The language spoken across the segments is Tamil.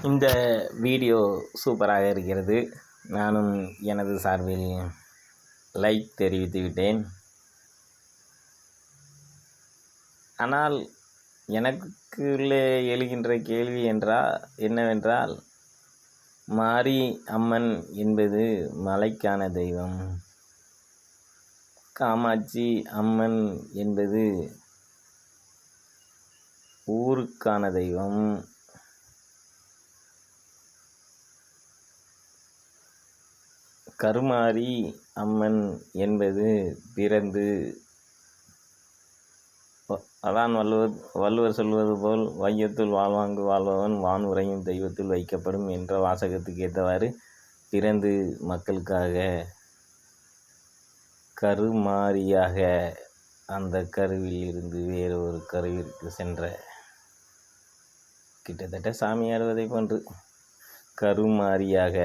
இந்த வீடியோ சூப்பராக இருக்கிறது. நானும் எனது சார்பில் லைக் தெரிவித்து விட்டேன். ஆனால் எனக்குள்ளே எழுகின்ற கேள்வி என்னவென்றால், மாரி அம்மன் என்பது மலைக்கான தெய்வம், காமாட்சி அம்மன் என்பது ஊருக்கான தெய்வம், கருமாரி அம்மன் என்பது பிறந்து, அதான் வள்ளுவர் சொல்வது போல் வையத்துள் வாழ்வாங்கு வாழ்பவன் வான் உறையும் தெய்வத்துள் வைக்கப்படும் என்ற வாசகத்துக்கு ஏற்றவாறு பிறந்து மக்களுக்காக கருமாரியாக அந்த கருவில் இருந்து வேறு ஒரு கருவிற்கு சென்ற, கிட்டத்தட்ட சாமி ஆடுவதை போன்று கருமாரியாக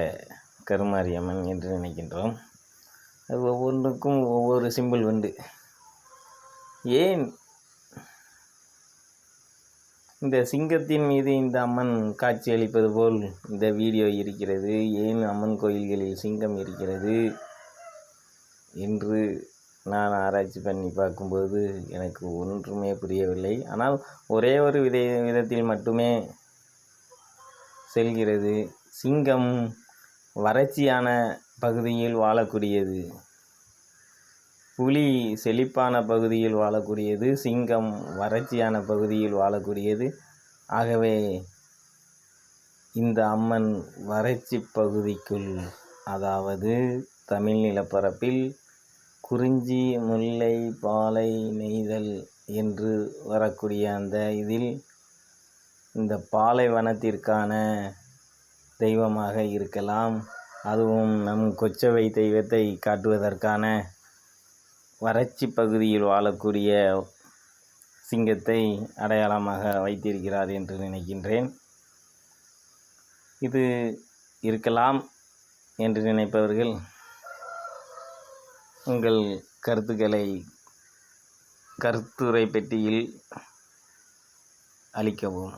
கருமாரியம்மன் என்று நினைக்கின்றோம். அது ஒவ்வொன்றுக்கும் ஒவ்வொரு சிம்பிள் உண்டு. ஏன் இந்த சிங்கத்தின் மீது இந்த அம்மன் காட்சி அளிப்பது போல் இந்த வீடியோ இருக்கிறது? ஏன் அம்மன் கோயில்களில் சிங்கம் இருக்கிறது என்று நான் ஆராய்ச்சி பண்ணி பார்க்கும்போது எனக்கு ஒன்றுமே புரியவில்லை. ஆனால் ஒரே ஒரு விதத்தில் மட்டுமே செல்கிறது. சிங்கம் வறட்சியான பகுதியில் வாழக்கூடியது, புலி செழிப்பான பகுதியில் வாழக்கூடியது, சிங்கம் வறட்சியான பகுதியில் வாழக்கூடியது. ஆகவே இந்த அம்மன் வறட்சி பகுதிக்குள், அதாவது தமிழ் நிலப்பரப்பில் குறிஞ்சி, முல்லை, பாலை, நெய்தல் என்று வரக்கூடிய அந்த இதில் இந்த பாலைவனத்திற்கான தெய்வமாக இருக்கலாம். அதுவும் நம் கொச்சவை தெய்வத்தை காட்டுவதற்கான வறட்சி பகுதியில் வாழக்கூடிய சிங்கத்தை அடையாளமாக வைத்திருக்கிறார் என்று நினைக்கின்றேன். இது இருக்கலாம் என்று நினைப்பவர்கள் உங்கள் கருத்துக்களை கருத்துரை பெட்டியில் அளிக்கவும்.